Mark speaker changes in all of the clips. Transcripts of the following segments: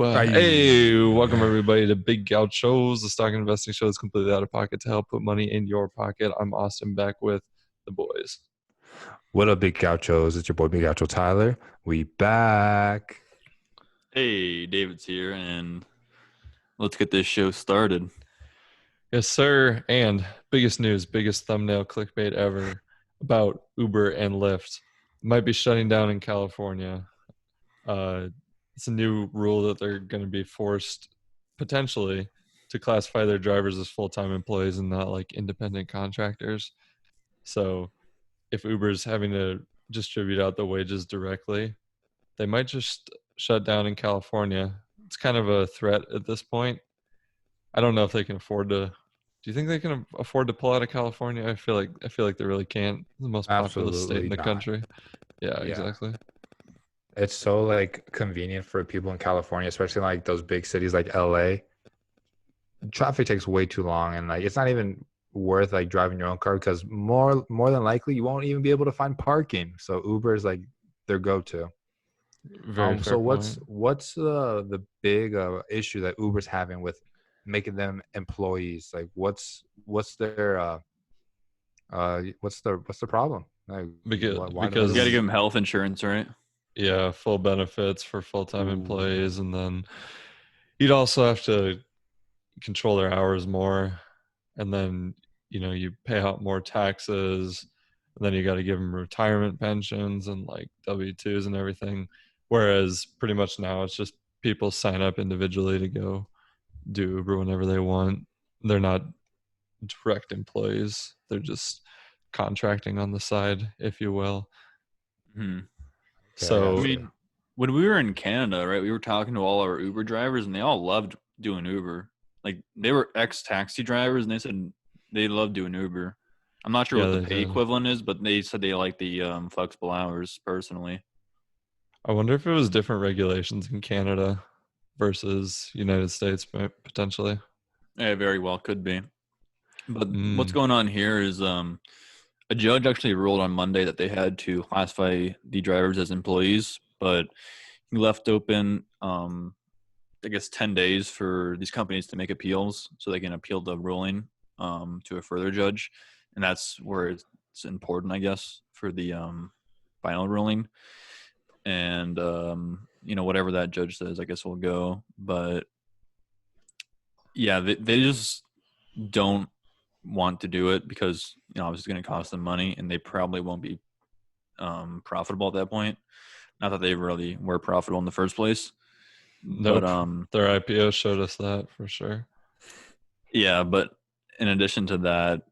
Speaker 1: Hey, welcome everybody to Big Gauchos, the stock investing show that's completely out of pocket to help put money in your pocket. I'm Austin, back with the boys.
Speaker 2: What up, Big Gauchos? It's your boy, Big Gaucho Tyler. We back.
Speaker 3: Hey, David's here, and let's get this show started.
Speaker 1: Yes, sir. And biggest news, biggest thumbnail clickbait ever about Uber and Lyft. Might be shutting down in California. It's a new rule that they're going to be forced potentially to classify their drivers as full-time employees and not like independent contractors. So if Uber's having to distribute out the wages directly, they might just shut down in California. It's kind of a threat at this point. I don't know if they can afford to. Do you think they can afford to pull out of California? I feel like they really can't. The most populous state in
Speaker 2: Absolutely
Speaker 1: the
Speaker 2: not.
Speaker 1: country. Yeah,
Speaker 2: Yeah.
Speaker 1: exactly.
Speaker 2: It's so convenient for people in California, especially like those big cities like LA. Traffic takes way too long, and it's not even worth driving your own car because more than likely you won't even be able to find parking. So Uber is their go-to.
Speaker 1: Very fair
Speaker 2: So what's
Speaker 1: point.
Speaker 2: what's the big issue that Uber's having with making them employees? What's the problem?
Speaker 1: Because
Speaker 2: Why do
Speaker 3: You got to
Speaker 1: because
Speaker 3: give them health insurance, right?
Speaker 1: yeah, full benefits for full-time
Speaker 2: Ooh.
Speaker 1: employees, and then you'd also have to control their hours more, and then you pay out more taxes, and then you got to give them retirement pensions and like W-2s and everything. Whereas pretty much now it's just people sign up individually to go do Uber whenever they want. They're not direct employees. They're just contracting on the side, if you will.
Speaker 3: Hmm.
Speaker 2: Okay, I
Speaker 3: I
Speaker 1: So
Speaker 2: got you.
Speaker 3: mean, when we were in Canada, right, we were talking to all our Uber drivers, and they all loved doing Uber. Like, they were ex-taxi drivers, and they said they loved doing Uber. I'm not sure
Speaker 1: yeah,
Speaker 3: what the
Speaker 1: they
Speaker 3: pay
Speaker 1: did.
Speaker 3: equivalent is, but they said they like the flexible hours personally.
Speaker 1: I wonder if it was different regulations in Canada versus United States potentially.
Speaker 3: Yeah, very well could be. But what's
Speaker 1: Mm.
Speaker 3: going on here is a judge actually ruled on Monday that they had to classify the drivers as employees, but he left open, I guess, 10 days for these companies to make appeals so they can appeal the ruling to a further judge. And that's where it's important, I guess, for the final ruling. And, whatever that judge says, I guess will go. But yeah, they just don't want to do it because, obviously it's going to cost them money and they probably won't be profitable at that point. Not that they really were profitable in the first place, but
Speaker 1: Nope. Their IPO showed us that for sure.
Speaker 3: yeah. But in addition to that,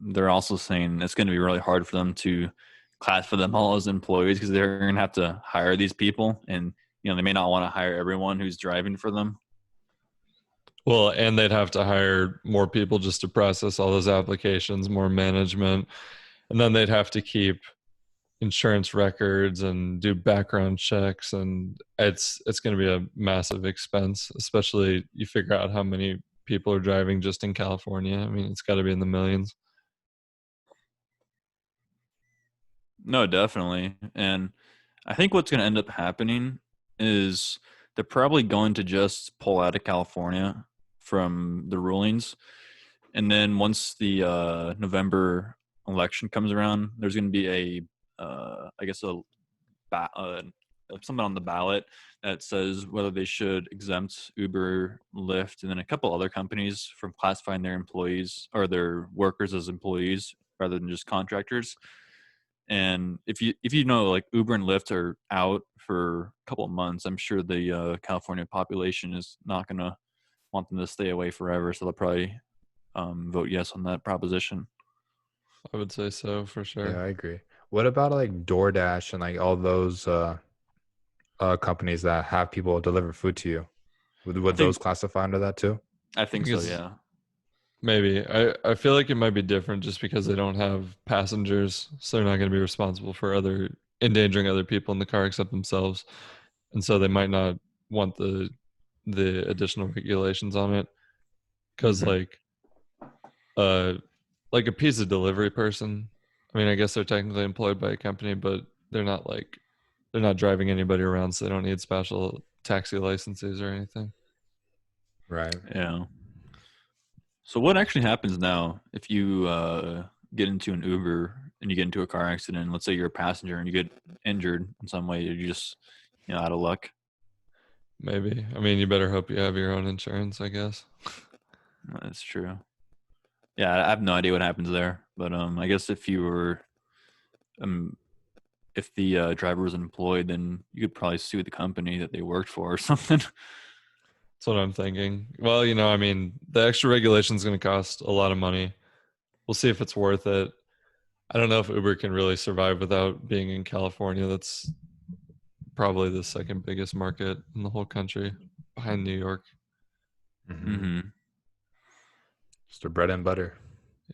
Speaker 3: they're also saying it's going to be really hard for them to classify them all as employees because they're going to have to hire these people, and they may not want to hire everyone who's driving for them.
Speaker 1: Well, and they'd have to hire more people just to process all those applications, more management, and then they'd have to keep insurance records and do background checks, and it's going to be a massive expense, especially you figure out how many people are driving just in California. I mean, it's got to be in the millions.
Speaker 3: No, definitely. And I think what's going to end up happening is they're probably going to just pull out of California from the rulings. And then once the November election comes around, there's going to be I guess, something on the ballot that says whether they should exempt Uber, Lyft, and then a couple other companies from classifying their employees or their workers as employees rather than just contractors. And if you know, like, Uber and Lyft are out for a couple of months, I'm sure the California population is not going to want them to stay away forever. So they'll probably vote yes on that proposition.
Speaker 1: I would say so for
Speaker 2: Yeah,
Speaker 1: sure.
Speaker 2: I agree. What about DoorDash and all those companies that have people deliver food to you? Would,
Speaker 3: I
Speaker 2: would those
Speaker 3: think
Speaker 2: classify under that too?
Speaker 3: I
Speaker 1: I
Speaker 3: think
Speaker 1: think
Speaker 3: so.
Speaker 1: it's
Speaker 3: Yeah.
Speaker 1: maybe I feel like it might be different just because they don't have passengers, so they're not going to be responsible for other endangering other people in the car except themselves, and so they might not want the additional regulations on it because
Speaker 3: Hmm.
Speaker 1: uh like a pizza delivery person. I mean, I guess they're technically employed by a company, but they're not like they're not driving anybody around, so they don't need special taxi licenses or anything.
Speaker 2: Right.
Speaker 3: Yeah. So what actually happens now if you get into an Uber and you get into a car accident? Let's say you're a passenger and you get injured in some way. You're just out of luck.
Speaker 1: Maybe. I mean, you better hope you have your own insurance, I guess.
Speaker 3: That's true. Yeah, I have no idea what happens there, but I guess if you were if the driver was employed, then you could probably sue the company that they worked for or something.
Speaker 1: That's what I'm thinking. Well, I mean, the extra regulation is going to cost a lot of money. We'll see if it's worth it. I don't know if Uber can really survive without being in California. That's probably the second biggest market in the whole country, behind New York.
Speaker 3: Mm-hmm.
Speaker 2: Just the bread and butter.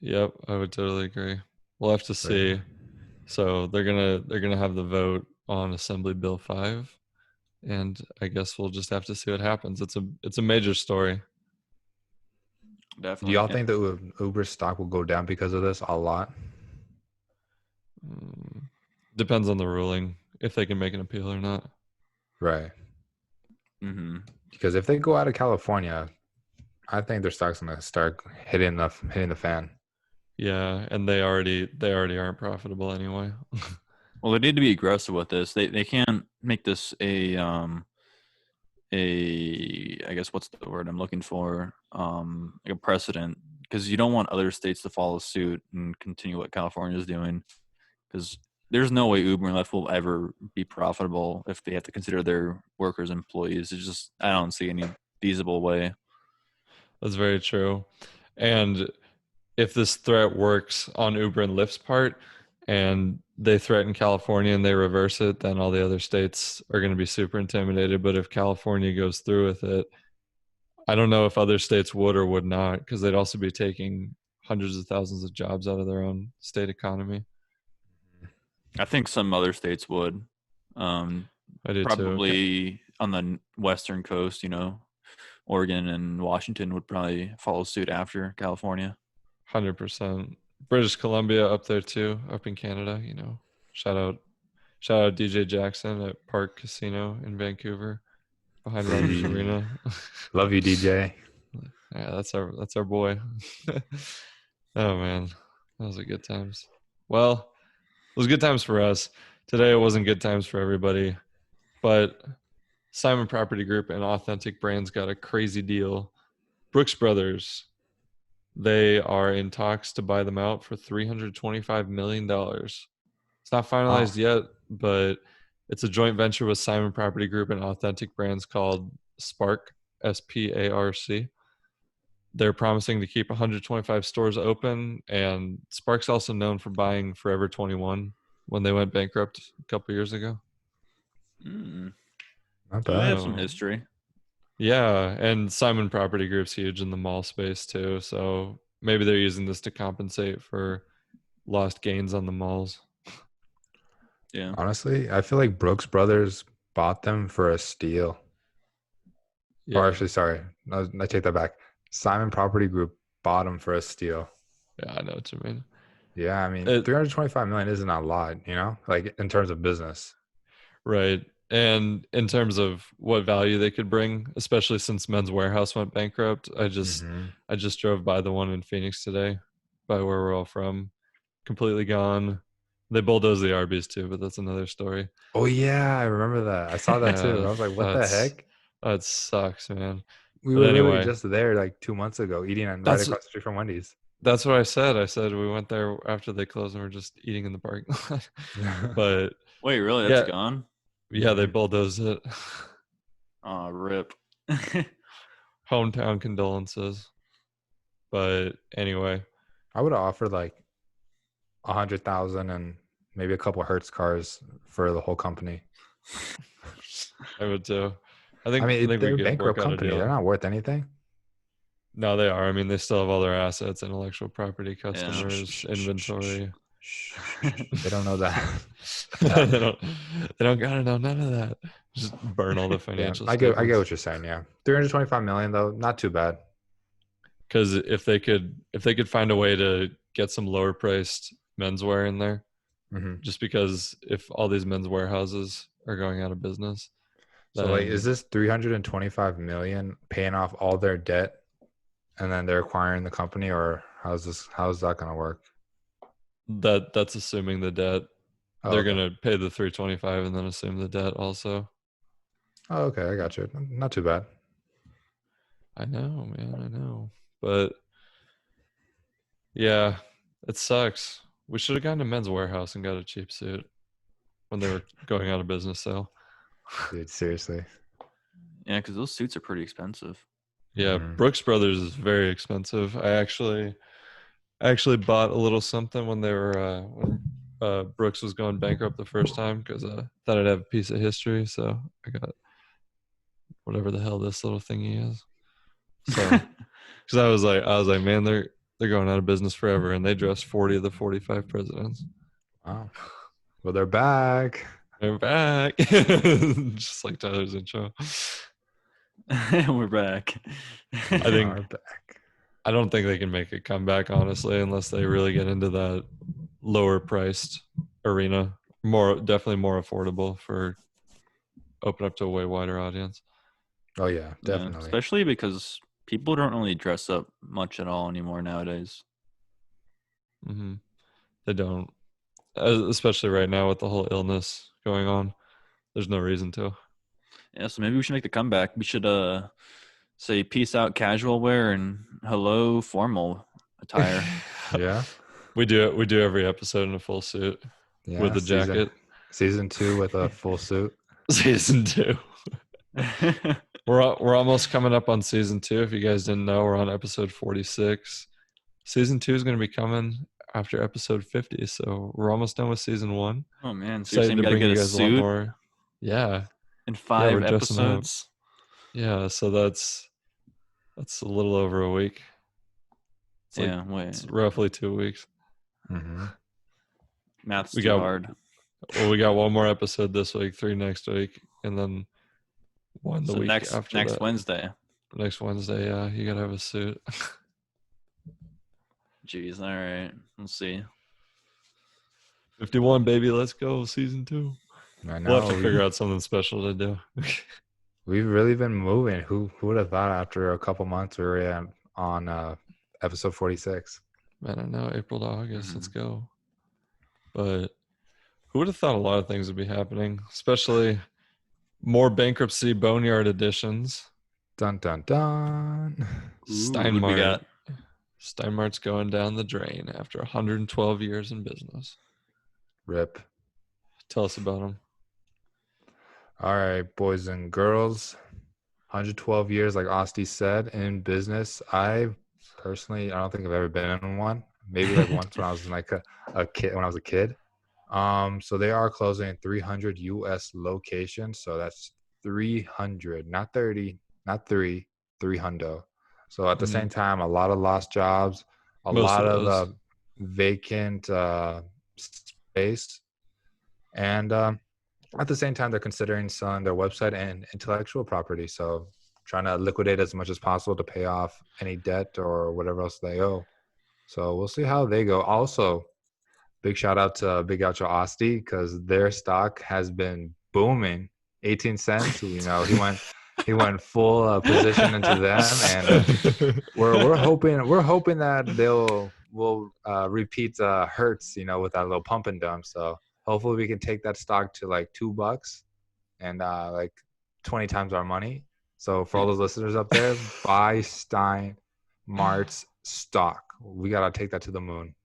Speaker 1: Yep, I would totally agree. We'll have to see.
Speaker 2: Right.
Speaker 1: So they're gonna have the vote on Assembly Bill 5, and I guess we'll just have to see what happens. It's a major story.
Speaker 3: Definitely.
Speaker 2: Do y'all think that Uber stock will go down because of this a lot?
Speaker 1: Depends on the ruling, if they can make an appeal or not.
Speaker 2: Right.
Speaker 3: Mm-hmm.
Speaker 2: Because if they go out of California, I think their stock's gonna start hitting the fan.
Speaker 1: Yeah, and they already aren't profitable anyway.
Speaker 3: Well, they need to be aggressive with this. They can't make this I guess what's the word I'm looking for? Like a precedent, because you don't want other states to follow suit and continue what California is doing. Because there's no way Uber and Lyft will ever be profitable if they have to consider their workers employees. It's just I don't see any feasible way.
Speaker 1: That's very true. And if this threat works on Uber and Lyft's part and they threaten California and they reverse it, then all the other states are going to be super intimidated. But if California goes through with it, I don't know if other states would or would not, because they'd also be taking hundreds of thousands of jobs out of their own state economy.
Speaker 3: I think some other states would.
Speaker 1: I do
Speaker 3: Probably
Speaker 1: too.
Speaker 3: on the western coast, Oregon and Washington would probably follow suit after California.
Speaker 1: 100%. British Columbia up there too, up in Canada. Shout out DJ Jackson at Park Casino in Vancouver, behind Rogers Arena.
Speaker 2: Love you, DJ.
Speaker 1: Yeah, that's our boy. Oh man, those are good times. Well, it was good times for us. Today it wasn't good times for everybody, but Simon Property Group and Authentic Brands got a crazy deal. Brooks Brothers, they are in talks to buy them out for $325 million. It's not finalized yet, but it's a joint venture with Simon Property Group and Authentic Brands called Spark, SPARC. They're promising to keep 125 stores open, and Spark's also known for buying Forever 21 when they went bankrupt a couple years ago.
Speaker 3: Mm.
Speaker 2: Not
Speaker 3: So they have
Speaker 2: bad.
Speaker 3: some history.
Speaker 1: Yeah, and Simon Property Group's huge in the mall space too, so maybe they're using this to compensate for lost gains on the malls.
Speaker 3: Yeah.
Speaker 2: Honestly, I feel like Brooks Brothers bought them for a steal.
Speaker 1: Yeah.
Speaker 2: Or actually, sorry, I take that back. Simon Property Group bought them for a steal.
Speaker 1: Yeah, I know what you mean.
Speaker 2: Yeah, I mean, 325 million isn't a lot, like in terms of business.
Speaker 1: Right. And in terms of what value they could bring, especially since Men's Warehouse went bankrupt, I just drove by the one in Phoenix today, by where we're all from. Completely gone. They bulldozed the Arby's too, but that's another story.
Speaker 2: Oh yeah, I remember that. I saw that too. I was like, what the heck?
Speaker 1: That sucks, man.
Speaker 2: We were literally just there like 2 months ago, eating right across the street from Wendy's.
Speaker 1: That's what I said. I said we went there after they closed and we're just eating in the parking lot. But
Speaker 3: wait, really? That's gone?
Speaker 1: Yeah, they bulldozed it.
Speaker 3: Oh, rip.
Speaker 1: Hometown condolences. But anyway,
Speaker 2: I would have offered like 100,000 and maybe a couple of Hertz cars for the whole company.
Speaker 1: I would too. I
Speaker 2: mean,
Speaker 1: think
Speaker 2: they're a bankrupt company. They're not worth anything.
Speaker 1: No, they are. I mean, they still have all their assets, intellectual property, customers, inventory.
Speaker 2: They don't know that.
Speaker 1: They don't gotta know none of that. Just burn all the financial.
Speaker 2: I get what you're saying. Yeah, 325 million though, not too bad.
Speaker 1: Because if they could find a way to get some lower priced menswear in there, just because if all these men's warehouses are going out of business.
Speaker 2: So like,
Speaker 1: Then
Speaker 2: is this 325 million paying off all their debt, and then they're acquiring the company, or how's that gonna work?
Speaker 1: that's assuming the debt.
Speaker 2: Oh,
Speaker 1: They're
Speaker 2: okay.
Speaker 1: gonna pay the 325 and then assume the debt also.
Speaker 2: Oh, okay, I got you. Not too bad.
Speaker 1: I know, man, I know. But yeah, it sucks. We should have gone to Men's Warehouse and got a cheap suit when they were going out of business sale.
Speaker 2: Dude, seriously.
Speaker 3: Yeah, because those suits are pretty expensive.
Speaker 1: Yeah,
Speaker 2: Mhm.
Speaker 1: Brooks Brothers is very expensive. I actually bought a little something when they were when Brooks was going bankrupt the first time because I thought I'd have a piece of history. So I got whatever the hell this little thingy is. So because I was like, man, they're going out of business forever, and they dressed 40 of the 45 presidents.
Speaker 2: Wow. Well, they're back.
Speaker 1: They're back, just like Tyler's intro.
Speaker 3: We're back.
Speaker 2: We
Speaker 1: I think
Speaker 2: are back.
Speaker 1: I don't think they can make a comeback, honestly, unless they really get into that lower priced arena. Definitely more affordable for open up to a way wider audience.
Speaker 2: Oh yeah,
Speaker 3: Yeah,
Speaker 2: definitely.
Speaker 3: especially because people don't really dress up much at all anymore nowadays.
Speaker 1: Hmm. They don't, especially right now with the whole illness going on. There's no reason to.
Speaker 3: Yeah, so maybe we should make the comeback. We should say peace out casual wear and hello formal attire.
Speaker 2: Yeah.
Speaker 1: We do it. We do every episode in a full suit
Speaker 2: Yeah.
Speaker 1: with a jacket.
Speaker 2: Season 2 with a full suit.
Speaker 1: Season 2. We're almost coming up on season 2. If you guys didn't know, we're on episode 46. Season 2 is going to be coming after episode 50, so we're almost done with season 1.
Speaker 3: Oh man, so you're
Speaker 1: Excited
Speaker 3: saying
Speaker 1: to
Speaker 3: we gotta
Speaker 1: bring
Speaker 3: get
Speaker 1: you
Speaker 3: a
Speaker 1: guys a lot
Speaker 3: suit
Speaker 1: more. Yeah,
Speaker 3: in
Speaker 1: we're
Speaker 3: 5
Speaker 1: dressing up.
Speaker 3: episodes?
Speaker 1: Yeah, so that's a little over a week. It's like
Speaker 3: Yeah, wait.
Speaker 1: it's roughly 2 weeks.
Speaker 2: Mm-hmm.
Speaker 3: Math's
Speaker 1: We
Speaker 3: too
Speaker 1: got
Speaker 3: hard.
Speaker 1: Well, we got one more episode this week, 3 next week, and then one the
Speaker 3: So
Speaker 1: week
Speaker 3: next
Speaker 1: after that.
Speaker 3: Wednesday.
Speaker 1: Next Wednesday, yeah, you gotta have a suit.
Speaker 3: Jeez, all right. We'll see.
Speaker 1: 51, baby, let's go, season 2.
Speaker 2: I
Speaker 1: We'll have
Speaker 2: know.
Speaker 1: to figure out something special to do.
Speaker 2: We've really been moving. Who would have thought after a couple months we were on episode 46?
Speaker 1: Man, I know, April to August, let's
Speaker 3: Mm-hmm.
Speaker 1: go. But who would have thought a lot of things would be happening, especially more Bankruptcy Boneyard editions.
Speaker 2: Dun dun dun.
Speaker 1: Stein
Speaker 3: What we
Speaker 1: Mart.
Speaker 3: got?
Speaker 1: Stein Mart's going down the drain after 112 years in business.
Speaker 2: Rip.
Speaker 1: Tell us about him.
Speaker 2: All right, boys and girls. 112 years, like Osti said, in business. I don't think I've ever been in one. Maybe like once when I was like a kid, when I was a kid. So they are closing 300 U.S. locations. So that's 300, not 30, not 300. So at the same time, a lot of lost jobs, a
Speaker 1: Most
Speaker 2: lot
Speaker 1: of those.
Speaker 2: of vacant space, and at the same time, they're considering selling their website and intellectual property. So trying to liquidate as much as possible to pay off any debt or whatever else they owe. So we'll see how they go. Also, big shout out to Big Gaucho Osti because their stock has been booming. 18 cents. You know, he went full position into them, and we're hoping that will repeat Hertz. You know, with that little pump and dump. So hopefully we can take that stock to like $2 and like 20 times our money. So for all those listeners up there, buy Stein Mart's stock. We gotta take that to the moon.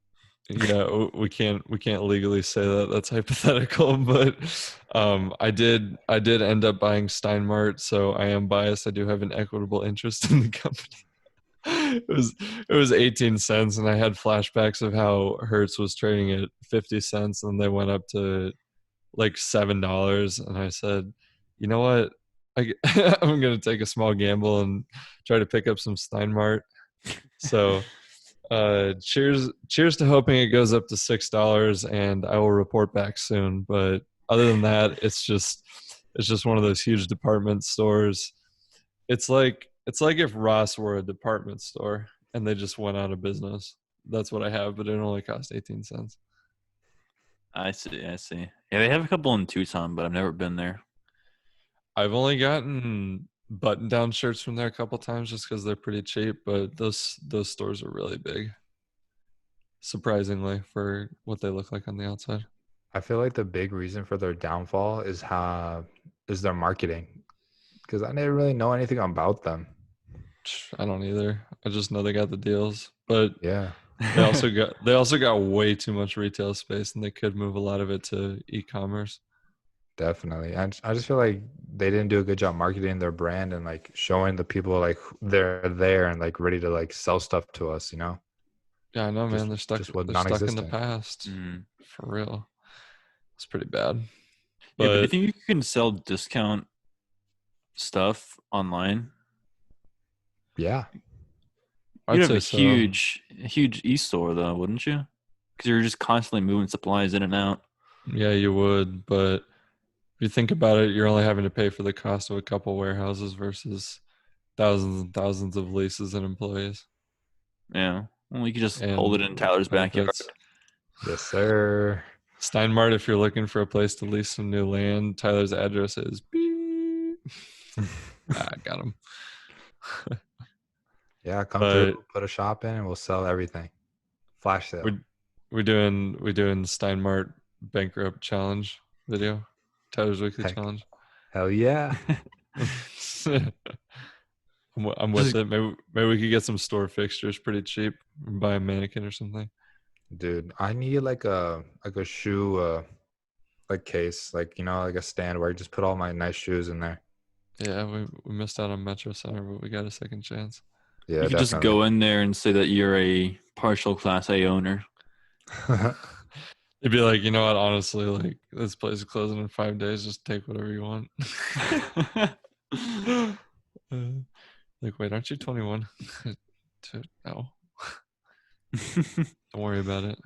Speaker 1: Yeah, we can't legally say that. That's hypothetical, but I did end up buying Stein Mart, so I am biased. I do have an equitable interest in the company. It was 18 cents, and I had flashbacks of how Hertz was trading at 50 cents, and they went up to like $7, and I said, you know what, I'm gonna take a small gamble and try to pick up some Stein Mart. So cheers to hoping it goes up to $6, and I will report back soon. But other than that, it's just one of those huge department stores. It's like if Ross were a department store and they just went out of business. That's what I have, but it only cost 18 cents.
Speaker 3: I see. Yeah, they have a couple in Tucson, but I've never been there.
Speaker 1: I've only gotten button-down shirts from there a couple times just because they're pretty cheap, but those stores are really big, surprisingly, for what they look like on the outside.
Speaker 2: I feel like the big reason for their downfall is their marketing, because I didn't really know anything about them.
Speaker 1: I don't either. I just know they got the deals, but
Speaker 2: Yeah,
Speaker 1: they also got way too much retail space, and they could move a lot of it to e-commerce.
Speaker 2: definitely. And I just feel like they didn't do a good job marketing their brand and like showing the people like they're there and like ready to like sell stuff to us, you know?
Speaker 1: Yeah, I know, man. They're stuck.
Speaker 2: Just was
Speaker 1: They're stuck in the
Speaker 2: non-existent.
Speaker 1: past,
Speaker 3: Mm.
Speaker 1: for real. It's pretty bad.
Speaker 3: Yeah, but do you
Speaker 1: But
Speaker 3: think you can sell discount stuff online?
Speaker 2: Yeah.
Speaker 1: I'd
Speaker 3: You'd have
Speaker 1: say
Speaker 3: a
Speaker 1: so.
Speaker 3: huge e-store though, wouldn't you? Because you're just constantly moving supplies in and out.
Speaker 1: Yeah, you would, but if you think about it, you're only having to pay for the cost of a couple warehouses versus thousands and thousands of leases and employees
Speaker 3: Yeah. Well, you could just hold it in
Speaker 1: and
Speaker 3: Tyler's backyard.
Speaker 1: benefits.
Speaker 2: Yes, sir.
Speaker 1: Stein Mart, if you're looking for a place to lease some new land, Tyler's address is beep. I got him.
Speaker 2: Yeah, come
Speaker 1: But
Speaker 2: through, put a shop in, and we'll sell everything. Flash sale.
Speaker 1: we're doing Stein Mart bankrupt challenge video, Tyler's weekly
Speaker 2: Heck.
Speaker 1: challenge.
Speaker 2: Hell yeah.
Speaker 1: I'm with it. Maybe we could get some store fixtures pretty cheap and buy a mannequin or something.
Speaker 2: Dude, I need like a shoe like case, like, you know, like a stand where I just put all my nice shoes in there.
Speaker 1: Yeah, we missed out on Metro Center, but we got a second chance.
Speaker 2: Yeah,
Speaker 3: You could just
Speaker 2: definitely.
Speaker 3: go in there and say that you're a partial Class A owner.
Speaker 1: They'd be like, you know what? Honestly, like this place is closing in 5 days. Just take whatever you want. Like, wait, aren't you 21? Dude, no. Don't worry about it.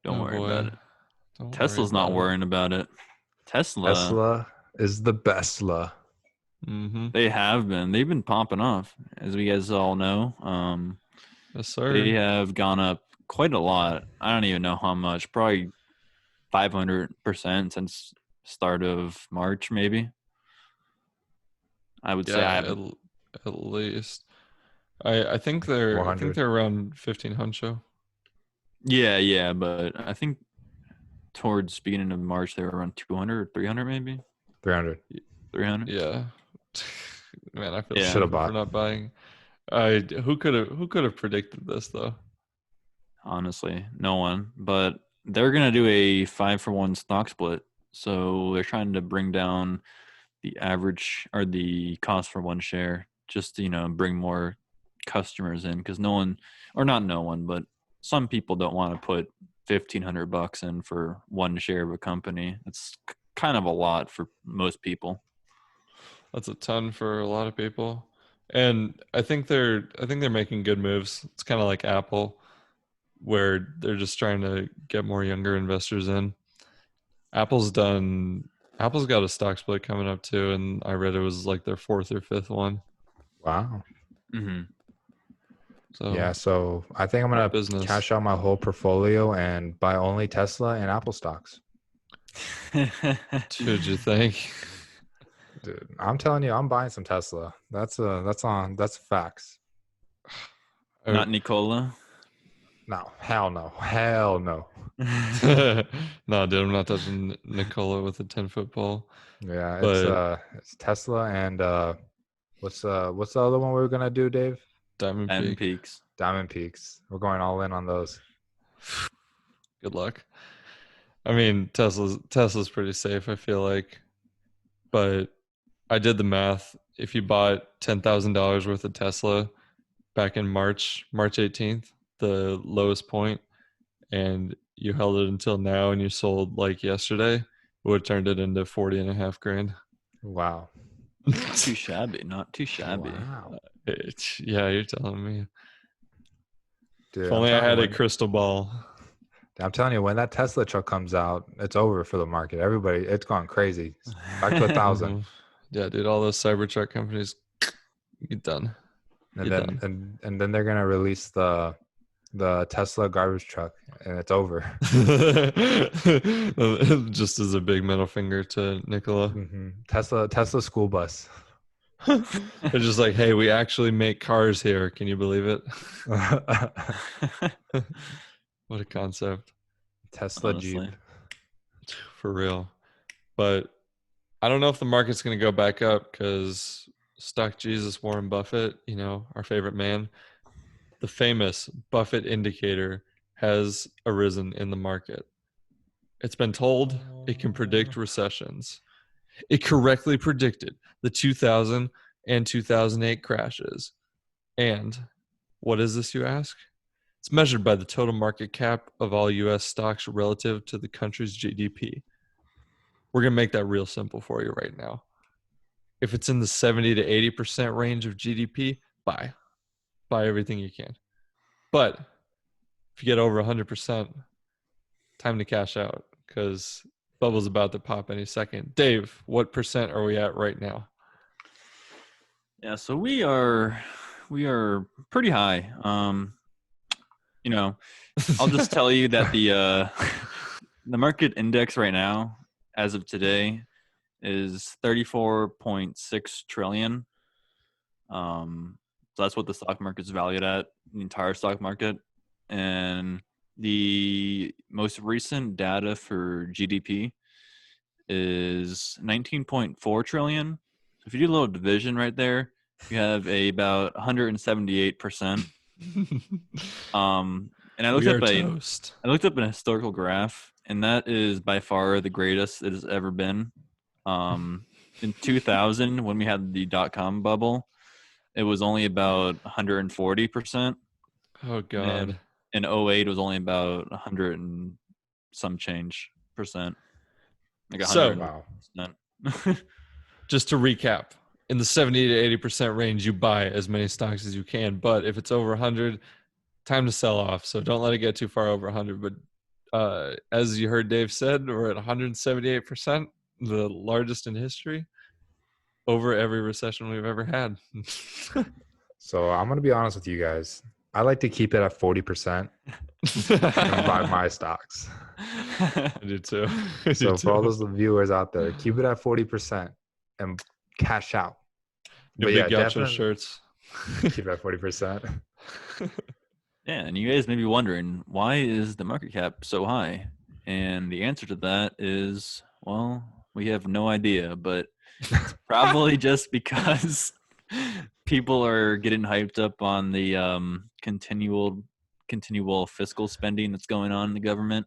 Speaker 3: Don't
Speaker 1: Oh,
Speaker 3: worry
Speaker 1: boy.
Speaker 3: about it.
Speaker 1: Don't
Speaker 3: Tesla's
Speaker 1: worry
Speaker 3: not
Speaker 1: about
Speaker 3: worrying about it.
Speaker 2: Tesla is the bestla.
Speaker 1: Mm-hmm.
Speaker 3: They have been. They've been popping off, as we guys all know.
Speaker 1: Yes, sir.
Speaker 3: They have gone up quite a lot. I don't even know how much. Probably 500% since start of March, maybe. I would say I
Speaker 1: Yeah,
Speaker 3: haven't.
Speaker 1: at least. I think they're
Speaker 2: 400.
Speaker 1: around 1500.
Speaker 3: Yeah, but I think towards beginning of March they were around 200 or 300 maybe.
Speaker 2: 300.
Speaker 3: 300.
Speaker 1: Yeah. Man, I feel
Speaker 3: Yeah.
Speaker 1: stupid
Speaker 2: Should've
Speaker 1: for
Speaker 2: bought.
Speaker 1: not buying. Who could have predicted this though?
Speaker 3: Honestly, no one. But they're gonna do a 5-for-1 stock split, so they're trying to bring down the average or the cost for one share, just to bring more customers in, because no one, or not no one, but some people don't want to put $1,500 in for one share of a company. It's kind of a lot for most people.
Speaker 1: That's a ton for a lot of people. And I think they're making good moves. It's kind of like Apple, where they're just trying to get more younger investors in. Apple's got a stock split coming up too, and I read it was like their 4th or 5th one.
Speaker 2: Wow.
Speaker 3: Mm-hmm.
Speaker 1: So
Speaker 2: Yeah, so I think I'm
Speaker 1: smart
Speaker 2: gonna
Speaker 1: business.
Speaker 2: cash out my whole portfolio and buy only Tesla and Apple stocks.
Speaker 1: Who'd you think?
Speaker 2: Dude, I'm telling you, I'm buying some Tesla. That's facts.
Speaker 3: Not Nicola.
Speaker 2: No, hell no. Hell no.
Speaker 1: No, dude, I'm not touching Nicola with a 10-foot pole.
Speaker 2: Yeah,
Speaker 1: But
Speaker 2: it's Tesla and what's the other one we were gonna do, Dave?
Speaker 1: Diamond
Speaker 3: And
Speaker 1: Peak.
Speaker 3: Peaks.
Speaker 2: Diamond Peaks. We're going all in on those.
Speaker 1: Good luck. I mean, Tesla's pretty safe, I feel like. But I did the math. If you bought $10,000 worth of Tesla back in March 18th, the lowest point, and you held it until now and you sold like yesterday, it would have turned it into 40.5 grand.
Speaker 2: Wow.
Speaker 3: Not too shabby. Not too shabby.
Speaker 2: Wow.
Speaker 1: Yeah, you're telling me.
Speaker 2: Dude,
Speaker 1: If only I had a crystal ball.
Speaker 2: I'm telling you, when that Tesla truck comes out, it's over for the market. Everybody, it's gone crazy. Back to 1,000.
Speaker 1: Mhm. Yeah, dude, all those Cybertruck companies, get done.
Speaker 2: And
Speaker 1: You're
Speaker 2: then
Speaker 1: done.
Speaker 2: and then they're gonna release the The Tesla garbage truck, and it's over.
Speaker 1: Just as a big middle finger to Nikola.
Speaker 2: Tesla school bus.
Speaker 1: They're just like, hey, we actually make cars here. Can you believe it? What a concept.
Speaker 2: Tesla
Speaker 3: Honestly.
Speaker 2: Jeep.
Speaker 1: For real. But I don't know if the market's going to go back up because stock Jesus Warren Buffett, our favorite man, the famous Buffett indicator has arisen in the market. It's been told it can predict recessions. It correctly predicted the 2000 and 2008 crashes. And what is this, you ask? It's measured by the total market cap of all U.S. stocks relative to the country's GDP. We're going to make that real simple for you right now. If it's in the 70 to 80% range of GDP, buy. Buy everything you can. But if you get over 100%, time to cash out because bubble's about to pop any second. Dave, what percent are we at right now?
Speaker 3: Yeah, so we are pretty high. I'll just tell you that the market index right now, as of today, is 34.6 trillion. So that's what the stock market's valued at, the entire stock market. And the most recent data for GDP is 19.4 trillion. So if you do a little division right there, you have about 178%. And I looked up a historical graph, and that is by far the greatest it has ever been. In 2000, when we had the .com bubble, it was only about 140%.
Speaker 1: Oh God!
Speaker 3: And in 08, it was only about 100 and some change percent. Like 100%.
Speaker 2: Wow.
Speaker 1: Just to recap, in the 70 to 80% range, you buy as many stocks as you can. But if it's over 100, time to sell off. So don't let it get too far over 100. But as you heard Dave said, we're at 178%, the largest in history, over every recession we've ever had.
Speaker 2: So I'm going to be honest with you guys. I like to keep it at 40% and buy my stocks.
Speaker 1: I do too.
Speaker 2: For all those viewers out there, keep it at 40% and cash out.
Speaker 1: Your big gaucho shirts.
Speaker 2: Keep it at 40%.
Speaker 3: Yeah, and you guys may be wondering, why is the market cap so high? And the answer to that is, well, we have no idea, but it's probably just because people are getting hyped up on the continual fiscal spending that's going on in the government.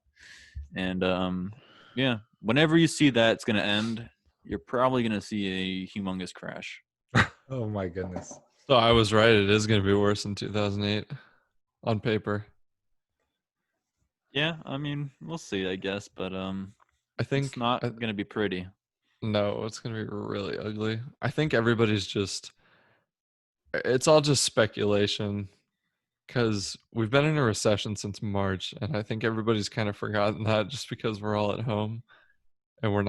Speaker 3: And yeah, whenever you see that it's going to end, you're probably going to see a humongous crash.
Speaker 2: Oh my goodness.
Speaker 1: So I was right. It is going to be worse than 2008 on paper.
Speaker 3: Yeah, I mean, we'll see, I guess, but
Speaker 1: I think
Speaker 3: it's not going to be pretty.
Speaker 1: No, it's going to be really ugly. I think everybody's it's all just speculation because we've been in a recession since March, and I think everybody's kind of forgotten that just because we're all at home and we're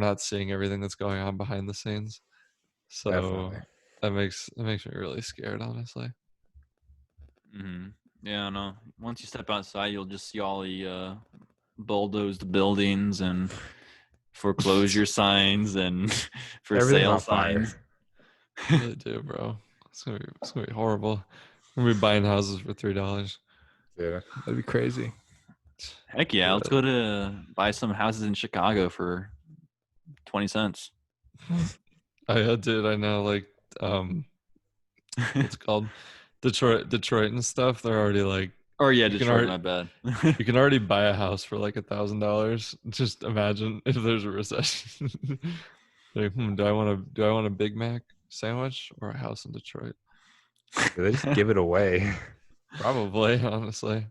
Speaker 1: not seeing everything that's going on behind the scenes. So
Speaker 2: definitely.
Speaker 1: that makes me really scared, honestly.
Speaker 3: Mm-hmm. Yeah, no. Once you step outside, you'll just see all the bulldozed buildings and foreclosure signs and for sale signs.
Speaker 1: I really do, bro. It's gonna be horrible. We're gonna be buying houses for $3.
Speaker 2: Yeah, that'd be crazy.
Speaker 3: Heck yeah, let's go to buy some houses in Chicago for 20 cents.
Speaker 1: I did. I know, like, what's it called? Detroit and stuff. They're already like.
Speaker 3: Oh yeah, Detroit. My bad.
Speaker 1: You can already buy a house for like $1,000. Just imagine if there's a recession. Like, do I want a Big Mac sandwich or a house in Detroit?
Speaker 2: They just give it away.
Speaker 1: Probably, honestly,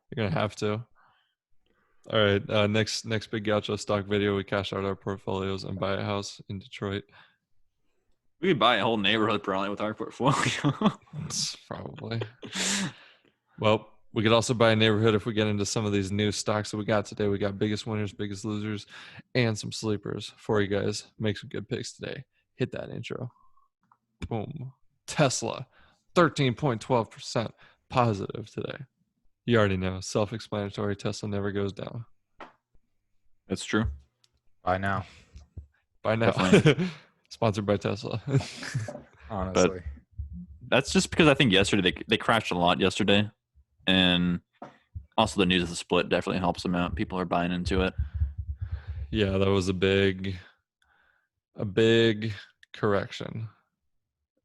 Speaker 1: you're gonna have to. All right, next big gaucho stock video. We cash out our portfolios and buy a house in Detroit.
Speaker 3: We could buy a whole neighborhood probably with our portfolio.
Speaker 1: Probably. Well, we could also buy a neighborhood if we get into some of these new stocks that we got today. We got biggest winners, biggest losers, and some sleepers for you guys. Make some good picks today. Hit that intro. Boom. Tesla, 13.12% positive today. You already know. Self-explanatory. Tesla never goes down.
Speaker 3: That's true.
Speaker 2: By now,
Speaker 1: By now.
Speaker 3: Definitely.
Speaker 1: Sponsored by Tesla.
Speaker 2: honestly.
Speaker 3: That's just because I think yesterday they crashed a lot yesterday, and also the news of the split definitely helps them out. People are buying into it.
Speaker 1: Yeah, that was a big correction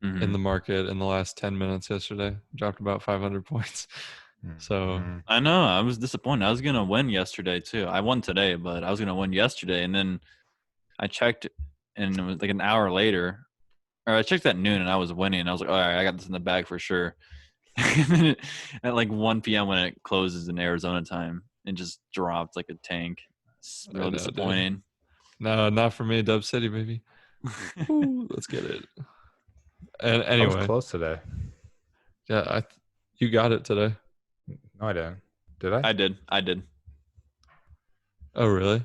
Speaker 3: Mhm.
Speaker 1: in the market in the last 10 minutes yesterday. Dropped about 500 points. So
Speaker 2: Mhm.
Speaker 3: I know. I was disappointed. I was gonna win yesterday too. I won today, but I was gonna win yesterday, and then I checked, and it was like an hour later, or I checked at noon, and I was winning. I was like, all right, I got this in the bag for sure. And then at like 1 p.m. when it closes in Arizona time, it just dropped like a tank. It's
Speaker 1: I
Speaker 3: real
Speaker 1: know, dude.
Speaker 3: disappointing.
Speaker 1: No, not for me, Dub City, baby. Ooh, let's get it. And
Speaker 2: I was
Speaker 1: anyway,
Speaker 2: close today.
Speaker 1: yeah, you got it today.
Speaker 2: No, I didn't. Did I?
Speaker 3: I did.
Speaker 1: Oh, really?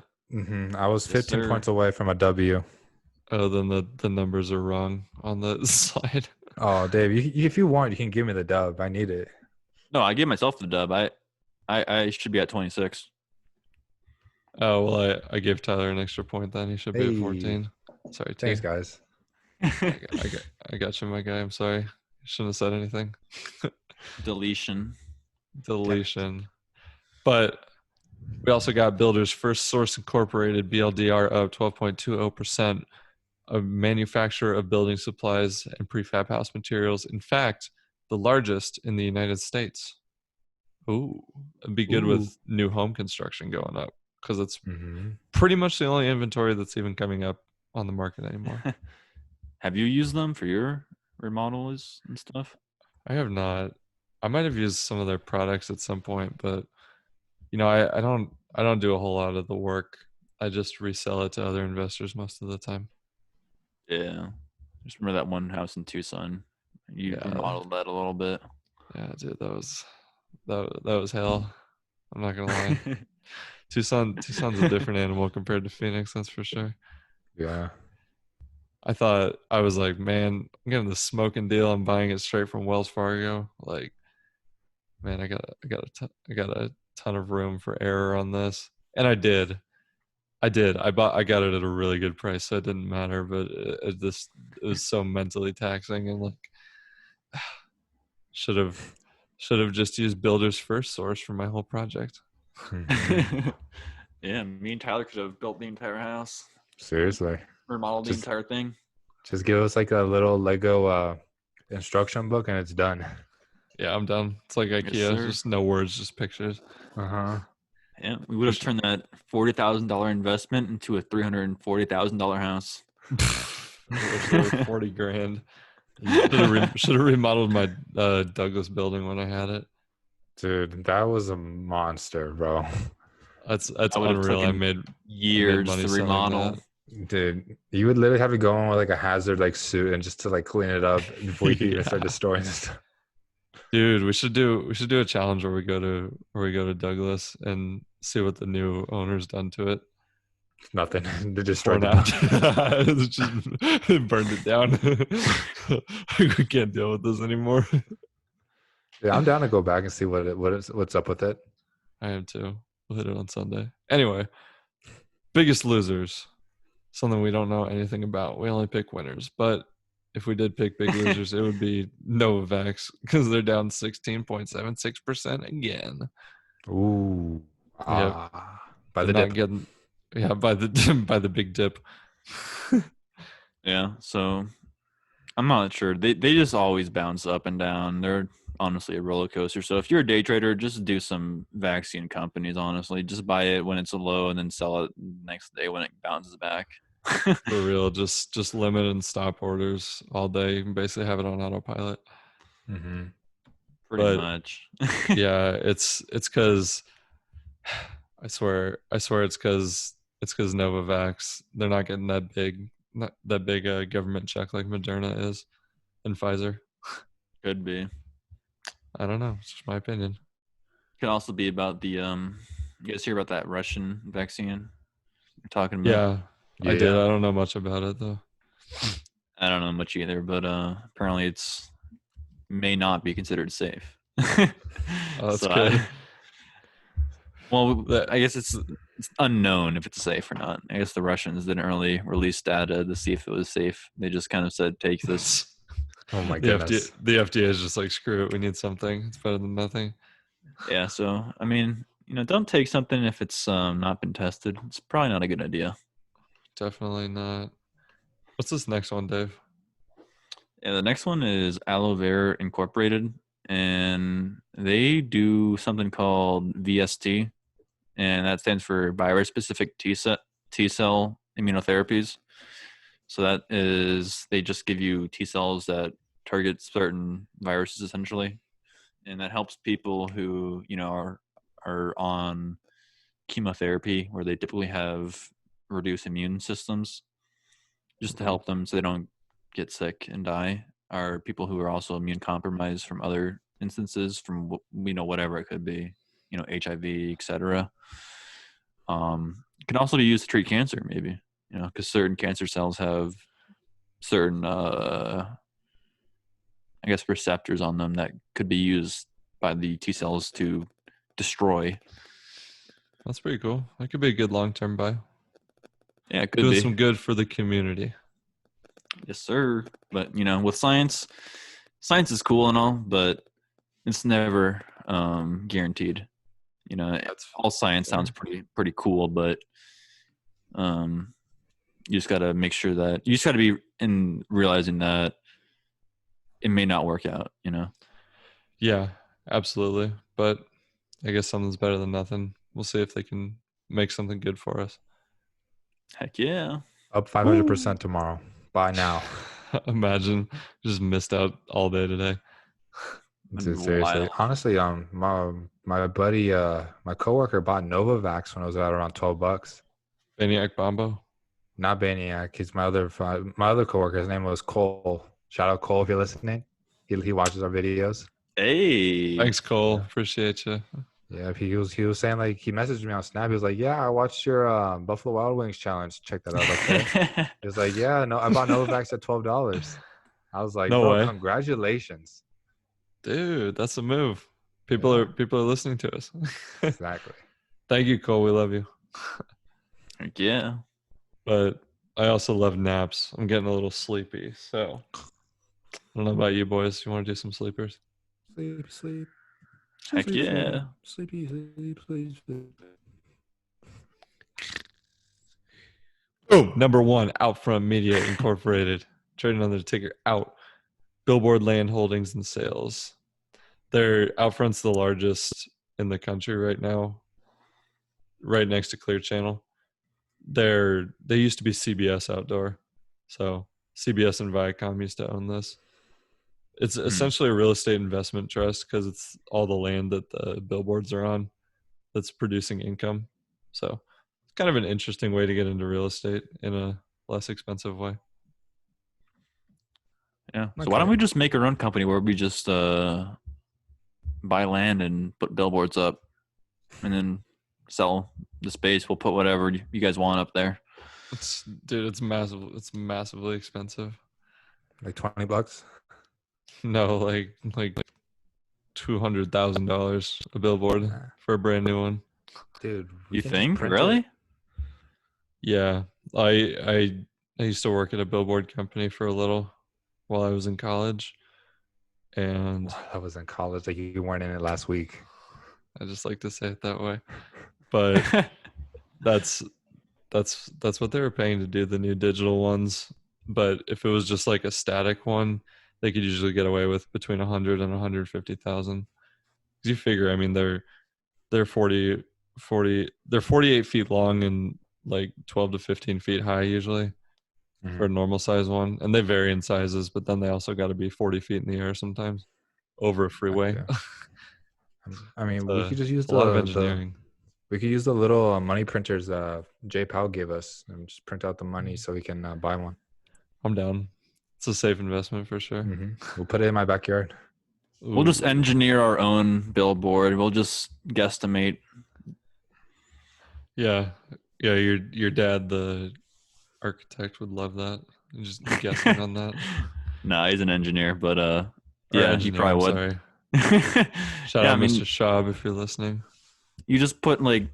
Speaker 2: I was
Speaker 3: Yes,
Speaker 2: 15
Speaker 3: sir.
Speaker 2: points away from a W.
Speaker 1: Oh, then the numbers are wrong on the slide.
Speaker 2: Oh, Dave, if you want, you can give me the dub. I need it.
Speaker 3: No, I gave myself the dub. I should be at 26.
Speaker 1: Oh, well, I gave Tyler an extra point then. He should be at
Speaker 2: Hey,
Speaker 1: 14. Sorry, T.
Speaker 2: thanks, guys.
Speaker 1: I got you, my guy. I'm sorry. Shouldn't have said anything.
Speaker 3: Deletion.
Speaker 1: Deletion. But we also got Builders First Source Incorporated, BLDR, up 12.20%, a manufacturer of building supplies and prefab house materials. In fact, the largest in the United States. Ooh, it'd be good
Speaker 2: Ooh.
Speaker 1: with new home construction going up because it's
Speaker 2: Mm-hmm.
Speaker 1: pretty much the only inventory that's even coming up on the market anymore.
Speaker 3: Have you used them for your remodels and stuff?
Speaker 1: I have not. I might have used some of their products at some point, but I don't do a whole lot of the work. I just resell it to other investors most of the time.
Speaker 3: Yeah. Just remember that one house in Tucson. You remodeled that a little bit.
Speaker 1: Yeah, dude, that was hell. I'm not gonna lie. Tucson's a different animal compared to Phoenix, that's for sure.
Speaker 2: Yeah.
Speaker 1: I was like, man, I'm getting the smoking deal. I'm buying it straight from Wells Fargo. Like, man, I got a ton of room for error on this, and I did. I got it at a really good price, so it didn't matter. But it was so mentally taxing, and like, should have just used Builders First Source for my whole project.
Speaker 2: Mhm.
Speaker 3: Yeah, me and Tyler could have built the entire house,
Speaker 2: Seriously.
Speaker 3: remodeled the
Speaker 2: Just-
Speaker 3: entire thing.
Speaker 2: Just give us like a little Lego instruction book and it's done.
Speaker 1: Yeah, I'm done. It's like IKEA,
Speaker 3: sir.
Speaker 1: just no words, just pictures.
Speaker 2: Uh-huh.
Speaker 3: Yeah, we would have turned that $40,000 investment into a $340,000 house.
Speaker 1: I wish they were 40 grand. Should have remodeled my Douglas building when I had it.
Speaker 2: Dude, that was a monster, bro.
Speaker 1: That's
Speaker 3: I would have
Speaker 1: unreal. I
Speaker 3: taken
Speaker 1: made
Speaker 3: years
Speaker 1: money
Speaker 3: to
Speaker 1: selling
Speaker 3: remodel.
Speaker 1: that.
Speaker 2: Dude, you would literally have to go in with like a hazard like suit and just to like clean it up before you could even start
Speaker 1: Yeah.
Speaker 2: destroying stuff.
Speaker 1: Dude, we should do a challenge where we go to Douglas and see what the new owner's done to it.
Speaker 2: Nothing. They just
Speaker 1: Torn
Speaker 2: destroyed the
Speaker 1: out. It's just burned it down. We can't deal with this anymore.
Speaker 2: Yeah, I'm down to go back and see what's up with it.
Speaker 1: I am too. We'll hit it on Sunday. Anyway, biggest losers. Something we don't know anything about. We only pick winners. But if we did pick big losers, it would be Novavax because they're down 16.76% again.
Speaker 2: Ooh.
Speaker 1: Yep.
Speaker 2: By
Speaker 1: They're
Speaker 2: the
Speaker 1: not
Speaker 2: dip.
Speaker 1: getting by the by the big dip.
Speaker 3: Yeah, so I'm not sure. They just always bounce up and down. They're honestly a roller coaster. So if you're a day trader, just do some vaccine companies, honestly. Just buy it when it's a low and then sell it next day when it bounces back.
Speaker 1: For real, just limit and stop orders all day. You can basically have it on autopilot.
Speaker 2: Mm-hmm.
Speaker 3: Pretty much.
Speaker 1: Yeah, it's because I swear it's because Novavax, they're not getting that big government check like Moderna is and Pfizer.
Speaker 3: Could be.
Speaker 1: I don't know. It's just my opinion.
Speaker 3: Could also be about the you guys hear about that Russian vaccine you're talking about?
Speaker 1: Yeah, I did.
Speaker 2: Yeah.
Speaker 1: I don't know much about it though.
Speaker 3: I don't know much either, but apparently it's may not be considered safe.
Speaker 1: Oh, that's
Speaker 3: So
Speaker 1: good.
Speaker 3: Well,
Speaker 1: That-
Speaker 3: I guess it's unknown if it's safe or not. I guess the Russians didn't really release data to see if it was safe. They just kind of said, take this.
Speaker 2: Oh my
Speaker 1: the FDA,
Speaker 2: goodness.
Speaker 1: the FDA is just like, screw it. We need something. It's better than nothing.
Speaker 3: Yeah, so, I mean, don't take something if it's not been tested. It's probably not a good idea.
Speaker 1: Definitely not. What's this next one, Dave?
Speaker 3: Yeah, the next one is Aloe Vera Incorporated, and they do something called VST, and that stands for virus-specific T-cell immunotherapies. So that is, they just give you T cells that target certain viruses essentially, and that helps people who are on chemotherapy where they typically have reduced immune systems, just to help them so they don't get sick and die. Are people who are also immune compromised from other instances, from whatever it could be, HIV, etc. It can also be used to treat cancer, maybe, because certain cancer cells have certain I guess receptors on them that could be used by the T cells to destroy.
Speaker 1: That's pretty cool. That could be a good long-term buy.
Speaker 3: Yeah, it could
Speaker 1: Doing
Speaker 3: be.
Speaker 1: some good for the community.
Speaker 3: Yes, sir. But with science is cool and all, but it's never guaranteed. All science sounds pretty cool, but you just got to make sure that you just got to be in realizing that it may not work out.
Speaker 1: Yeah, absolutely. But I guess something's better than nothing. We'll see if they can make something good for us.
Speaker 3: Heck yeah.
Speaker 2: Up 500% tomorrow. Buy now.
Speaker 1: Imagine just missed out all day today.
Speaker 2: Dude, seriously.
Speaker 3: Wild.
Speaker 2: Honestly, my buddy, my coworker bought Novavax when it was at around $12.
Speaker 1: Maniac Bombo.
Speaker 2: Not Baniac. He's my other coworker. His name was Cole. Shout out Cole if you're listening. He watches our videos.
Speaker 3: Hey.
Speaker 1: Thanks, Cole.
Speaker 2: Yeah.
Speaker 1: Appreciate you.
Speaker 2: Yeah, he was saying, like, he messaged me on Snap. He was like, "Yeah, I watched your Buffalo Wild Wings challenge. Check that out." Okay. He was like, "Yeah, no, I bought Novavax at $12." I was like,
Speaker 1: No
Speaker 2: "Bro,
Speaker 1: way.
Speaker 2: congratulations."
Speaker 1: Dude, that's a move. People are listening to us.
Speaker 2: Exactly.
Speaker 1: Thank you, Cole. We love you.
Speaker 3: Heck yeah.
Speaker 1: But I also love naps. I'm getting a little sleepy. So I don't know about you boys. You want to do some sleepers?
Speaker 2: Sleep.
Speaker 3: Heck yeah.
Speaker 2: Sleepy.
Speaker 1: Boom. Number one, Outfront Media Incorporated. Trading under the ticker OUT. Billboard land holdings and sales. Their Outfront's the largest in the country right now, right next to Clear Channel. They used to be CBS Outdoor. So CBS and Viacom used to own this. It's essentially a real estate investment trust because it's all the land that the billboards are on that's producing income. So it's kind of an interesting way to get into real estate in a less expensive way.
Speaker 3: Yeah. So why don't we just make our own company where we just buy land and put billboards up and then sell the space? We'll put whatever you guys want up there.
Speaker 1: It's massive. It's massively expensive.
Speaker 2: Like $20?
Speaker 1: No, like $200,000 a billboard for a brand new one.
Speaker 2: Dude,
Speaker 3: you think? Really?
Speaker 1: Yeah. I used to work at a billboard company for a little while I was in college. And
Speaker 2: I was in college, like you weren't in it last week.
Speaker 1: I just like to say it that way. But that's what they were paying to do the new digital ones. But if it was just like a static one, they could usually get away with between 100 and 150,000. Because you figure, I mean, they're 48 feet long and like 12 to 15 feet high usually for a normal size one, and they vary in sizes. But then they also got to be 40 feet in the air sometimes over a freeway.
Speaker 2: I mean, we could just use
Speaker 1: a lot of engineering.
Speaker 2: We could use the little money printers Jay Powell gave us and just print out the money so we can buy one.
Speaker 1: I'm down. It's a safe investment for sure.
Speaker 2: We'll put it in my backyard.
Speaker 1: Ooh.
Speaker 3: We'll just engineer our own billboard. We'll just guesstimate.
Speaker 1: Yeah. Your dad, the architect, would love that. I'm just guessing on that.
Speaker 3: Nah, he's an engineer, but yeah, he probably would.
Speaker 1: Sorry. Shout out, Mr. Schaub, if you're listening.
Speaker 3: You just put like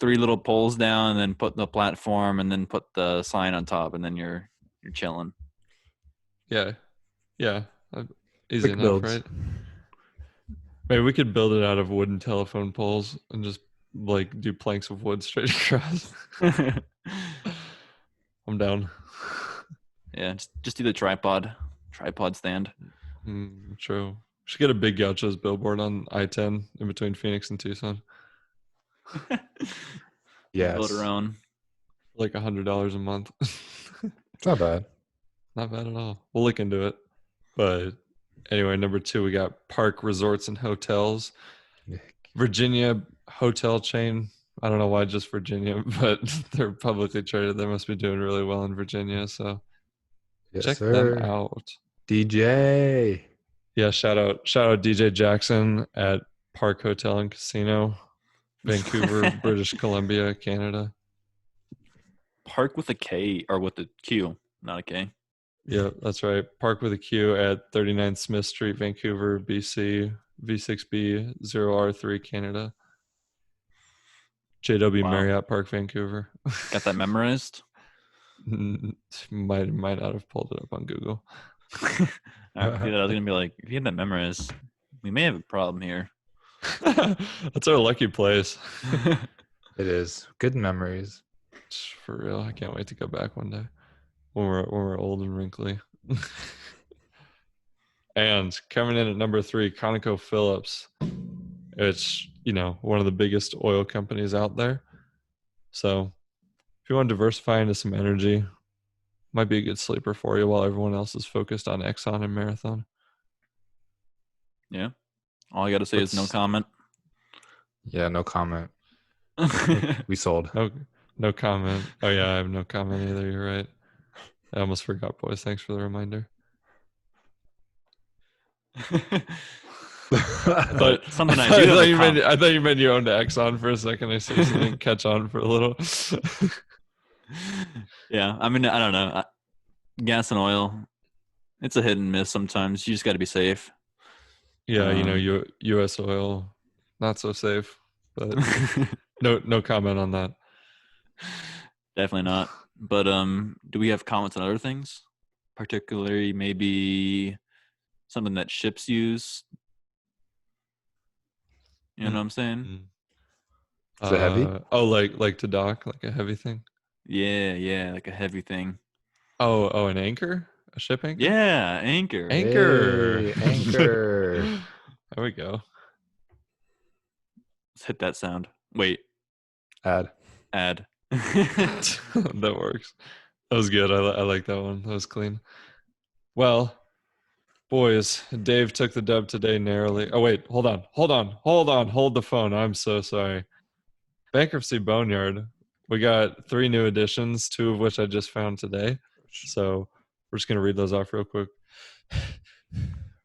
Speaker 3: 3 little poles down, and then put the platform, and then put the sign on top, and then you're chilling.
Speaker 1: Yeah. Easy
Speaker 2: Quick
Speaker 1: enough,
Speaker 2: builds.
Speaker 1: right? Maybe we could build it out of wooden telephone poles and just like do planks of wood straight across. I'm down.
Speaker 3: Yeah, just do the tripod stand.
Speaker 1: True. We should get a big Gauchos billboard on I-10 in between Phoenix and Tucson.
Speaker 3: Build
Speaker 2: Yes.
Speaker 3: our own.
Speaker 1: Like $100 a month.
Speaker 2: It's not bad.
Speaker 1: Not bad at all. We'll look into it. But anyway, number 2, we got Park Resorts and Hotels. Virginia hotel chain. I don't know why just Virginia, but they're publicly traded. They must be doing really well in Virginia. So
Speaker 2: Yes,
Speaker 1: check
Speaker 2: sir.
Speaker 1: them out.
Speaker 2: DJ.
Speaker 1: Yeah, shout out DJ Jackson at Park Hotel and Casino, Vancouver, British Columbia, Canada.
Speaker 3: Park with a K or with a Q, not a K.
Speaker 1: Yeah, that's right. Park with a Q at 39 Smith Street, Vancouver, BC, V6B 0R3, Canada. JW
Speaker 3: Wow.
Speaker 1: Marriott Park, Vancouver.
Speaker 3: Got that memorized?
Speaker 1: might not have pulled it up on Google.
Speaker 3: Dude, I was gonna be like, if you had that memorized, we may have a problem here.
Speaker 1: That's our lucky place.
Speaker 2: It is. Good memories.
Speaker 1: For real, I can't wait to go back one day when we're old and wrinkly. And coming in at number 3, ConocoPhillips. It's, one of the biggest oil companies out there. So if you want to diversify into some energy, might be a good sleeper for you while everyone else is focused on Exxon and Marathon.
Speaker 3: Yeah. All I got to say is no comment.
Speaker 2: Yeah, no comment. We sold.
Speaker 1: No comment. Oh, yeah, I have no comment either. You're right. I almost forgot, boys. Thanks for the reminder.
Speaker 3: But something I do
Speaker 1: I thought you meant you owned Exxon for a second. I seriously didn't catch on for a little.
Speaker 3: Yeah, I mean, I don't know. Gas and oil, it's a hit and miss sometimes. You just got to be safe.
Speaker 1: Yeah, U.S. oil, not so safe. But no comment on that.
Speaker 3: Definitely not. But do we have comments on other things? Particularly maybe something that ships use? You know what I'm saying?
Speaker 2: Is it heavy?
Speaker 1: Oh, like to dock, like a heavy thing?
Speaker 3: Yeah, like a heavy thing.
Speaker 1: Oh, an anchor? A ship anchor?
Speaker 3: Yeah, anchor.
Speaker 1: Anchor.
Speaker 2: Hey, anchor.
Speaker 1: There we go.
Speaker 3: Let's hit that sound. Wait.
Speaker 2: Add.
Speaker 1: That works. That was good. I like that one. That was clean. Well, boys, Dave took the dub today narrowly. Oh, wait. Hold on. Hold the phone. I'm so sorry. Bankruptcy Boneyard. We got 3 new additions, 2 of which I just found today. So we're just going to read those off real quick. All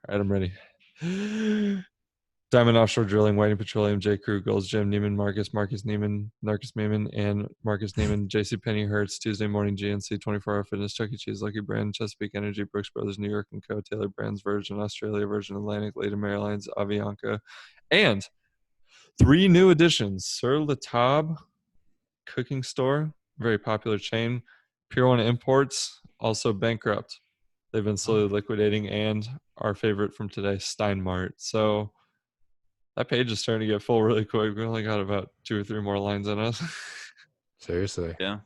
Speaker 1: right, I'm ready. Diamond Offshore Drilling, Whiting Petroleum, J. Crew, Gold's Gym, Neiman Marcus, Marcus Neiman, Narcus Neiman, and Marcus Neiman, JCPenney, Hertz, Tuesday Morning, GNC, 24-Hour Fitness, Chuck E. Cheese, Lucky Brand, Chesapeake Energy, Brooks Brothers, New York & Co., Taylor Brands, Virgin Australia, Virgin Atlantic, Latam Airlines, Avianca, and 3 new additions. Sur La Table Cooking Store, very popular chain. Pure One Imports, also bankrupt. They've been slowly liquidating, and our favorite from today, Stein Mart. So that page is starting to get full really quick. We only got about 2 or 3 more lines on us.
Speaker 2: Seriously.
Speaker 3: Yeah.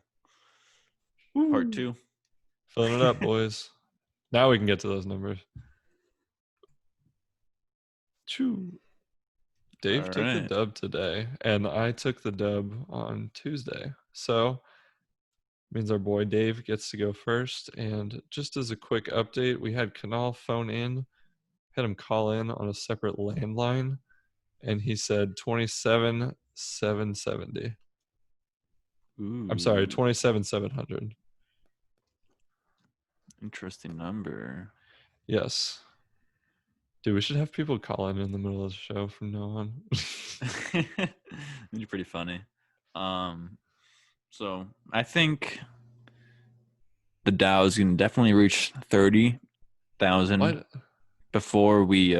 Speaker 3: Part 2.
Speaker 1: Filling it up, boys. Now we can get to those numbers. Choo. Dave took the dub today, and I took the dub on Tuesday. So means our boy Dave gets to go first. And just as a quick update, we had Kanal phone in, had him call in on a separate landline, and he said 27,770. I'm sorry, 27,700.
Speaker 3: Interesting number.
Speaker 1: Yes. Dude, we should have people call in the middle of the show from now on.
Speaker 3: It'd be pretty funny. So I think the Dow is going to definitely reach 30,000 before we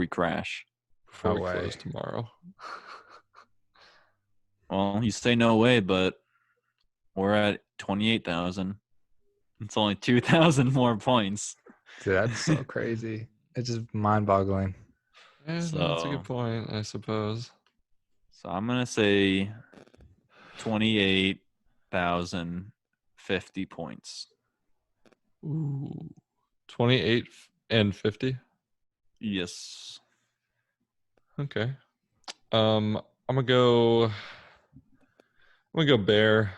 Speaker 3: crash.
Speaker 1: Before we close tomorrow.
Speaker 3: Well, you say no way, but we're at 28,000. It's only 2,000 more points.
Speaker 2: Dude, that's so crazy. It's just mind-boggling.
Speaker 1: Yeah, no, that's a good point, I suppose.
Speaker 3: So I'm gonna say 28,050 points.
Speaker 1: Ooh, 28 and 50.
Speaker 3: Yes.
Speaker 1: Okay. I'm gonna go. I'm gonna go bear.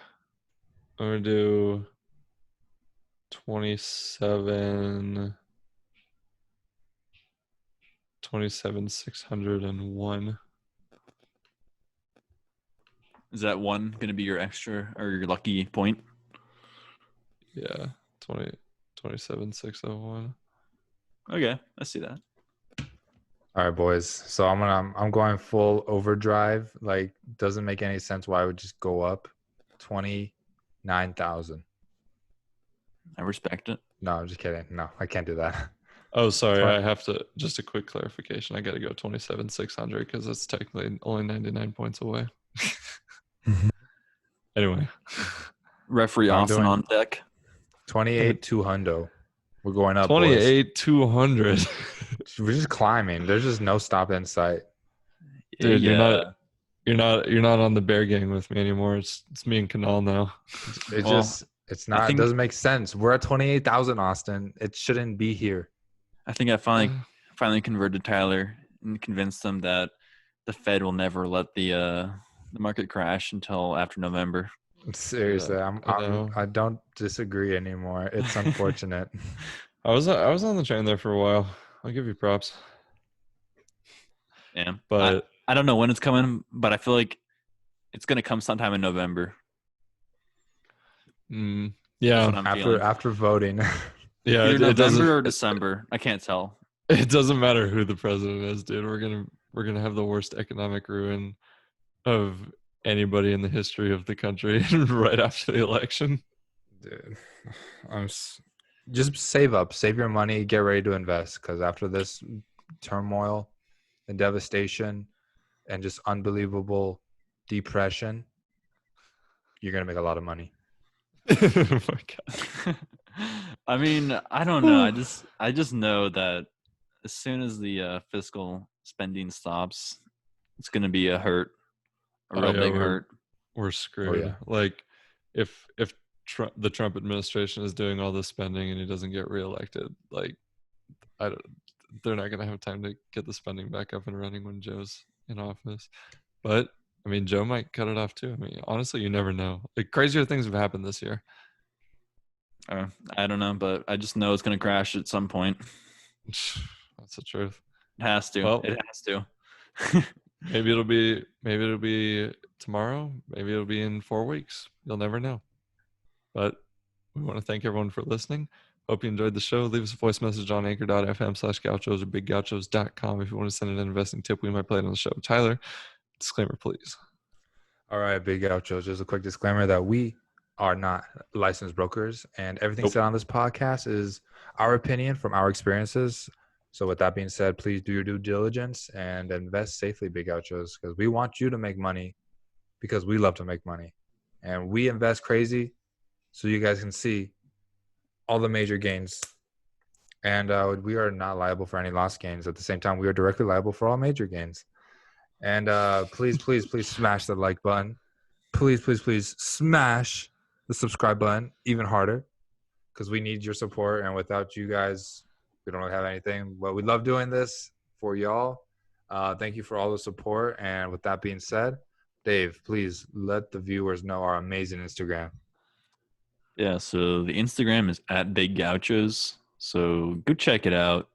Speaker 1: I'm gonna do 27. 27,601.
Speaker 3: Is that one gonna be your extra or your lucky point?
Speaker 1: Yeah, 27,601.
Speaker 3: Okay, I see that.
Speaker 2: All right, boys. So I'm going full overdrive. Like, doesn't make any sense why I would just go up 29,000.
Speaker 3: I respect it.
Speaker 2: No, I'm just kidding. No, I can't do that.
Speaker 1: Oh, sorry.
Speaker 2: Twen-
Speaker 1: I have to. Just a quick clarification. I got to go 27,600 because it's technically only 99 points away. Anyway,
Speaker 3: Referee
Speaker 2: I'm
Speaker 3: Austin
Speaker 2: doing
Speaker 3: on deck.
Speaker 2: 28,200. We're going up, boys.
Speaker 1: 28,200.
Speaker 2: We're just climbing. There's just no stop in sight.
Speaker 1: Dude,
Speaker 3: Yeah.
Speaker 1: you're not on the bear gang with me anymore. It's me and Kanal now.
Speaker 2: It's not. It doesn't make sense. We're at 28,000, Austin. It shouldn't be here.
Speaker 3: I think I finally converted Tyler and convinced him that the Fed will never let the market crash until after November.
Speaker 2: Seriously,
Speaker 1: Yeah,
Speaker 2: I don't disagree anymore. It's unfortunate.
Speaker 1: I was on the train there for a while. I'll give you props.
Speaker 3: Yeah,
Speaker 1: But
Speaker 3: I don't know when it's coming, but I feel like it's gonna come sometime in November.
Speaker 1: yeah,
Speaker 3: That's what I'm feeling.
Speaker 2: after voting.
Speaker 1: Yeah,
Speaker 3: Either
Speaker 1: it doesn't.
Speaker 3: November or December. I can't tell.
Speaker 1: It doesn't matter who the president is, dude. We're gonna have the worst economic ruin of anybody in the history of the country right after the election.
Speaker 2: Dude, just save up, save your money, get ready to invest. Because after this turmoil and devastation and just unbelievable depression, you're gonna make a lot of money.
Speaker 1: Oh my God.
Speaker 3: I mean, I don't know. I just know that as soon as the fiscal spending stops, it's gonna be a hurt, a real big hurt.
Speaker 1: We're screwed.
Speaker 2: yeah.
Speaker 1: Like if the Trump administration is doing all this spending and he doesn't get reelected, like they're not gonna have time to get the spending back up and running when Joe's in office. But I mean, Joe might cut it off too. I mean, honestly, you never know. Like crazier things have happened this year.
Speaker 3: I don't know, but I just know it's gonna crash at some point.
Speaker 1: That's the truth.
Speaker 3: It has to.
Speaker 1: Well,
Speaker 3: it has to.
Speaker 1: maybe it'll be tomorrow. Maybe it'll be in 4 weeks. You'll never know. But we want to thank everyone for listening. Hope you enjoyed the show. Leave us a voice message on anchor.fm/gauchos or biggauchos.com if you want to send an investing tip. We might play it on the show. Tyler, disclaimer, please.
Speaker 2: All right, Big Outros. Just a quick disclaimer that we are not licensed brokers, and everything said on this podcast is our opinion from our experiences. So with that being said, please do your due diligence and invest safely, Big Outros, because we want you to make money because we love to make money. And we invest crazy so you guys can see all the major gains. And we are not liable for any lost gains. At the same time, we are directly liable for all major gains. And please smash the like button. Please smash the subscribe button even harder because we need your support. And without you guys, we don't really have anything. But we love doing this for y'all. Thank you for all the support. And with that being said, Dave, please let the viewers know our amazing Instagram.
Speaker 3: Yeah, so the Instagram is at Big Gauchos. So go check it out.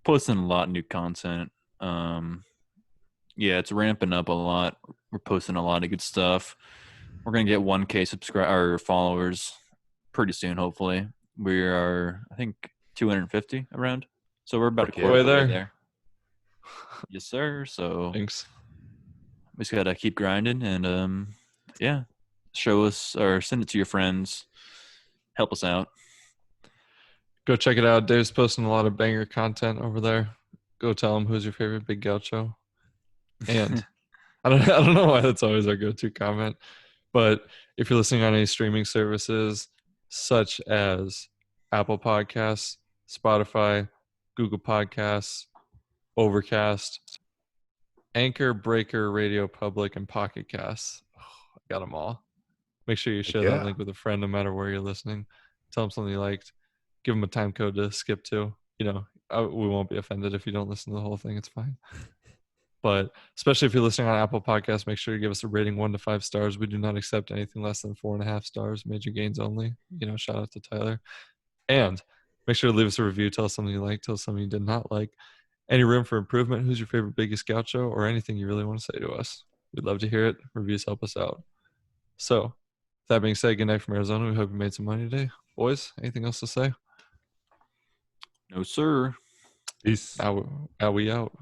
Speaker 3: Posting a lot of new content. Yeah, it's ramping up a lot. We're posting a lot of good stuff. We're gonna get 1K subscriber followers pretty soon, hopefully. We are, I think, 250 around. So we're about a quarter
Speaker 1: Way
Speaker 3: of the way
Speaker 1: there.
Speaker 3: there. Yes, sir. So
Speaker 1: Thanks.
Speaker 3: we just gotta keep grinding and yeah, show us or send it to your friends. Help us out.
Speaker 1: Go check it out. Dave's posting a lot of banger content over there. Go tell him who's your favorite Big Gaucho. And I don't know why that's always our go-to comment. But if you're listening on any streaming services such as Apple Podcasts, Spotify, Google Podcasts, Overcast, Anchor, Breaker, Radio Public, and Pocket Casts. Oh, I got them all. Make sure you share that
Speaker 2: Yeah.
Speaker 1: link with a friend no matter where you're listening. Tell them something you liked. Give them a time code to skip to. We won't be offended if you don't listen to the whole thing. It's fine. But especially if you're listening on Apple Podcasts, make sure you give us a rating 1 to 5 stars. We do not accept anything less than 4.5 stars. Major gains only. Shout out to Tyler. And make sure to leave us a review. Tell us something you like. Tell us something you did not like. Any room for improvement? Who's your favorite biggest gaucho? Or anything you really want to say to us? We'd love to hear it. Reviews help us out. So, that being said, good night from Arizona. We hope you made some money today. Boys, anything else to say?
Speaker 3: No, sir.
Speaker 2: Peace.
Speaker 1: Now we out.